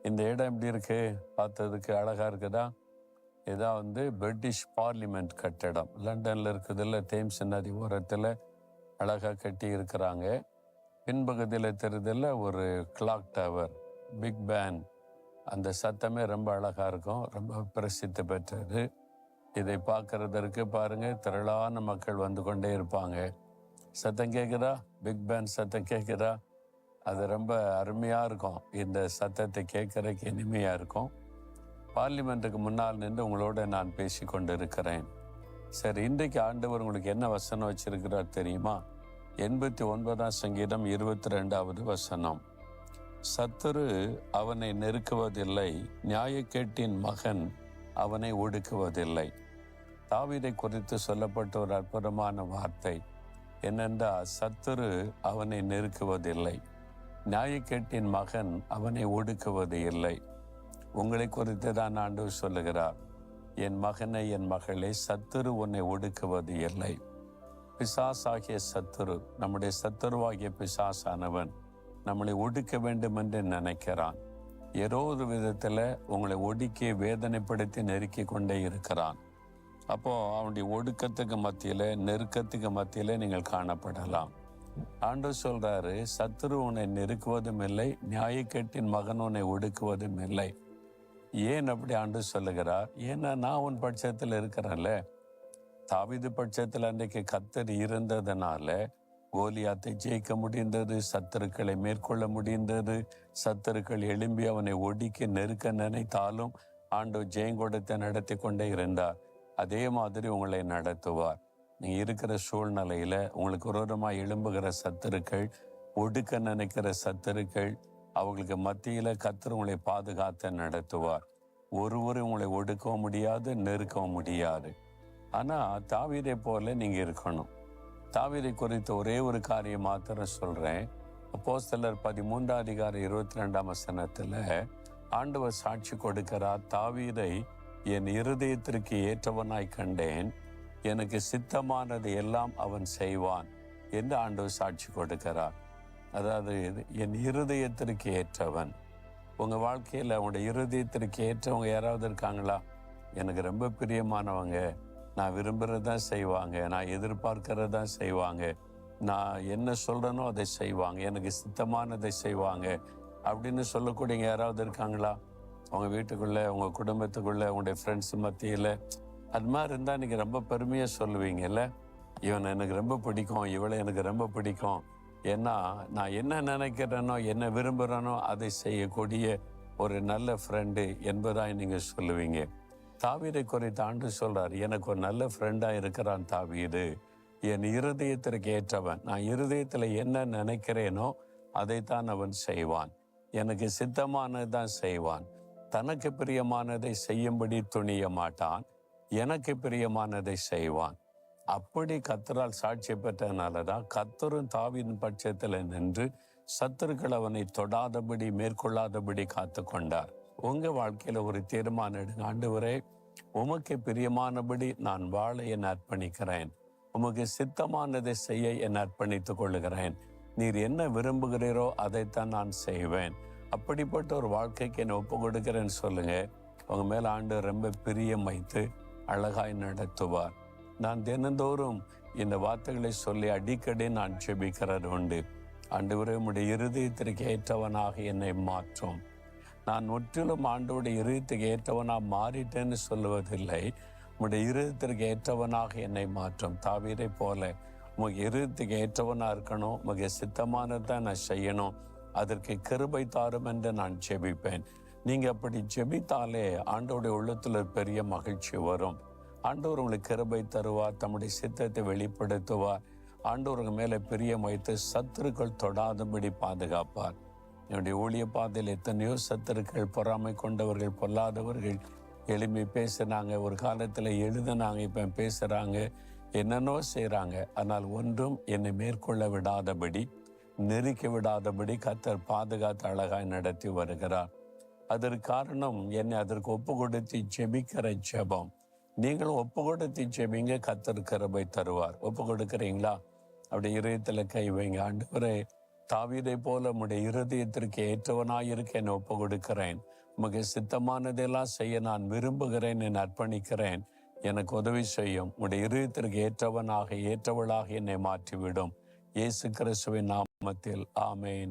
இந்த இடம் எப்படி இருக்கு? பார்த்ததுக்கு அழகா இருக்குதா? இதான் பிரிட்டிஷ் பார்லிமெண்ட் கட்டிடம். லண்டன்ல இருக்குதுல்ல, தேம்ஸ் நதி ஓரத்தில் அழகா கட்டி இருக்கிறாங்க. பின்பகுதியில் தெரிதல ஒரு கிளாக் டவர், பிக் பேன், அந்த சத்தமே ரொம்ப அழகா இருக்கும், ரொம்ப பிரசித்தி பெற்றது. இதை பார்க்கறதற்கு பாருங்க, திரளான மக்கள் வந்து கொண்டே இருப்பாங்க. சத்தம் கேட்குதா? பிக் பேன் சத்தம் கேட்குதா? அது ரொம்ப அருமையாக இருக்கும். இந்த சத்தத்தை கேட்கறதுக்கு இனிமையாக இருக்கும். பார்லிமெண்ட்டுக்கு முன்னால் நின்று உங்களோட நான் பேசி கொண்டு இருக்கிறேன். சரி, இன்றைக்கு ஆண்டவர் உங்களுக்கு என்ன வசனம் வச்சிருக்கிறார் தெரியுமா? 89ஆம் சங்கீதம் 22வது வசனம். சத்துரு அவனை நெருக்குவதில்லை, நியாயக்கேட்டின் மகன் அவனை ஒடுக்குவதில்லை. தாவீதை குறித்து சொல்லப்பட்ட ஒரு அற்புதமான வார்த்தை என்னென்றால், சத்துரு அவனை நெருக்குவதில்லை, நியாயக்கேட்டின் மகன் அவனை ஒடுக்குவது இல்லை. உங்களை குறித்து தான் ஆண்டவர் சொல்லுகிறார், என் மகனை, என் மகளே, சத்துரு உன்னை ஒடுக்குவது இல்லை. பிசாசாகிய சத்துரு, நம்முடைய சத்துருவாகிய பிசாசானவன் நம்மளை ஒடுக்க வேண்டும் என்று நினைக்கிறான். ஏதோ ஒரு விதத்தில் உங்களை ஒடுக்கி வேதனைப்படுத்தி நெருக்கி கொண்டே இருக்கிறான். அப்போ அவனுடைய ஒடுக்கத்துக்கு மத்தியில், நெருக்கத்துக்கு மத்தியில் நீங்கள் காணப்படலாம். ஆண்டவர் சொல்றாரு, சத்துரு உன்னை நெருக்குவதும் இல்லை, நியாயக்கேட்டின் மகன் உன்னை ஒடுக்குவதும் இல்லை. ஏன் அப்படி ஆண்டவர் சொல்லுகிறார்? ஏன்னா நான் உன் பட்சத்தில் இருக்கிறேன்ல. தாவீது பட்சத்தில் அன்றைக்கு கர்த்தர் இருந்ததுனால கோலியாத்தை ஜெயிக்க முடிந்தது, சத்துருக்களை மேற்கொள்ள முடிந்தது. சத்துருக்கள் எழும்பி அவனை ஒடுக்கி நெருக்க நினைத்தாலும் ஆண்டவர் ஜெயங்கொடத்தை நடத்தி கொண்டே இருந்தார். அதே மாதிரி உங்களை நடத்துவார். நீங்கள் இருக்கிற சூழ்நிலையில் உங்களுக்கு விரோதமாக எழும்புகிற சத்துருக்கள், ஒடுக்க நினைக்கிற சத்துருக்கள், அவங்களுக்கு மத்தியில் கர்த்தர் உங்களை பாதுகாத்து நடத்துவார். ஒருவரும் உங்களை ஒடுக்கவும் முடியாது, நெருக்கவும் முடியாது. ஆனால் தாவீதை போல நீங்கள் இருக்கணும். தாவீதை குறித்த ஒரே ஒரு காரியம் மாத்திரம் சொல்கிறேன். அப்போஸ்தலர் 13ஆம் அதிகாரம் 22ஆம் வசனத்தில் ஆண்டவர் சாட்சி கொடுக்கிறார், தாவீதை என் இருதயத்திற்கு ஏற்றவனாய் கண்டேன், எனக்கு சித்தமானது எல்லாம் அவன் செய்வான் என்று ஆண்டவர் சாட்சி கொடுக்கிறார். அதாவது என் இருதயத்திற்கு ஏற்றவன். உங்கள் வாழ்க்கையில் உங்களுடைய இருதயத்திற்கு ஏற்றவங்க யாராவது இருக்காங்களா? எனக்கு ரொம்ப பிரியமானவங்க, நான் விரும்புகிறதான் செய்வாங்க, நான் எதிர்பார்க்கிறதான் செய்வாங்க, நான் என்ன சொல்கிறேனோ அதை செய்வாங்க, எனக்கு சித்தமானதை செய்வாங்க அப்படின்னு சொல்லக்கூடியவங்க யாராவது இருக்காங்களா? உங்கள் வீட்டுக்குள்ளே, உங்கள் குடும்பத்துக்குள்ளே, உங்களுடைய ஃப்ரெண்ட்ஸ் மத்தியில் அது மாதிரி இருந்தால் நீங்கள் ரொம்ப பெருமையாக சொல்லுவீங்கல்ல, இவனை எனக்கு ரொம்ப பிடிக்கும், இவளை எனக்கு ரொம்ப பிடிக்கும். ஏன்னா நான் என்ன நினைக்கிறேனோ, என்ன விரும்புகிறேனோ அதை செய்யக்கூடிய ஒரு நல்ல ஃப்ரெண்டு என்பதாக நீங்கள் சொல்லுவீங்க. தாவீதை குறித்து ஆண்டவர் சொல்கிறார், எனக்கு ஒரு நல்ல ஃப்ரெண்டாக இருக்கிறான் தாவீது, என் இருதயத்திற்கு ஏற்றவன். நான் இருதயத்தில் என்ன நினைக்கிறேனோ அதைத்தான் அவன் செய்வான், எனக்கு சித்தமானது தான் செய்வான். தனக்கு பிரியமானதை செய்யும்படி துணிய மாட்டான், எனக்கு பிரியமானதை செய்வான். அப்படி கர்த்தரால் சாட்சி பெற்றதுனால தான் கர்த்தரும் தாவீதின் பட்சத்தில் நின்று சத்துருக்கள் அவனை தொடாதபடி, மேற்கொள்ளாதபடி காத்து கொண்டார். உங்கள் வாழ்க்கையில் ஒரு தீர்மானம் எடுங்க. ஆண்டவரே, உமக்கு பிரியமானபடி நான் வாழ என்னை அர்ப்பணிக்கிறேன், உமக்கு சித்தமானதை செய்ய என்னை அர்ப்பணித்துக் கொள்ளுகிறேன், நீர் என்ன விரும்புகிறீரோ அதைத்தான் நான் செய்வேன். அப்படிப்பட்ட ஒரு வாழ்க்கைக்கு என்னை ஒப்பு கொடுக்கிறேன்னு சொல்லுங்க. உங்க மேல ஆண்டவர் ரொம்ப பிரியம் வைத்து அழகாய் நடத்துவார். நான் தினந்தோறும் இந்த வார்த்தைகளை சொல்லி அடிக்கடி நான் ஜெபிக்கிறது உண்டு. ஆண்டவரே, உம்முடைய இருதயத்திற்கு ஏற்றவனாக என்னை மாற்றும். நான் முற்றிலும் ஆண்டவருடைய இருதயத்துக்கு ஏற்றவனாக மாறிட்டேன்னு சொல்லுவதில்லை, உம்முடைய இருதயத்திற்கு ஏற்றவனாக என்னை மாற்றும். தாவீதை போல உமக்கு இருதயத்துக்கு ஏற்றவனாக இருக்கணும், உமக்கு சித்தமானதான் நான் செய்யணும், அதற்கு கிருபை தாரும் என்று நான் ஜெபிப்பேன். நீங்கள் அப்படி ஜெபித்தாலே ஆண்டவருடைய உள்ளத்தில் பெரிய மகிழ்ச்சி வரும். ஆண்டவர் உங்களுக்கு கிருபை தருவார், தம்முடைய சித்தத்தை வெளிப்படுத்துவார். ஆண்டவர் உங்கள் மேலே பிரியம் வைத்து சத்துருக்கள் தொடாதபடி பாதுகாப்பார். என்னுடைய ஊழிய பாதையில் எத்தனையோ சத்துருக்கள், பொறாமை கொண்டவர்கள், பொல்லாதவர்கள் எழுப்பி பேசுகிறாங்க, ஒரு காலத்தில் எழுதுனாங்க, இப்போ பேசுகிறாங்க, என்னென்னோ செய்கிறாங்க. ஆனால் ஒன்றும் என்னை மேற்கொள்ள விடாதபடி, நெருக்கி விடாதபடி கர்த்தர் பாதுகாத்து அழகாய் நடத்தி வருகிறார். அதற்கு காரணம் என்னை அதற்கு ஒப்பு கொடுத்து ஜெபிக்கிற ஜெபம். நீங்களும் ஒப்பு கொடுத்து ஜெபிங்க, கர்த்தர் கிருபை தருவார். ஒப்பு கொடுக்குறீங்களா? அப்படி இருதயத்தில் கை வைங்க. ஆண்டவரே, தாவீதை போல உம்முடைய இருதயத்திற்கு ஏற்றவனாயிருக்க என்னை ஒப்பு கொடுக்கிறேன். உமக்கு சித்தமானதெல்லாம் செய்ய நான் விரும்புகிறேன், என் அர்ப்பணிக்கிறேன். எனக்கு உதவி செய்யும். உடைய இருதயத்திற்கு ஏற்றவனாக ஏற்றவளாக என்னை மாற்றிவிடும். இயேசு கிறிஸ்துவின் நாமத்தில் ஆமென்.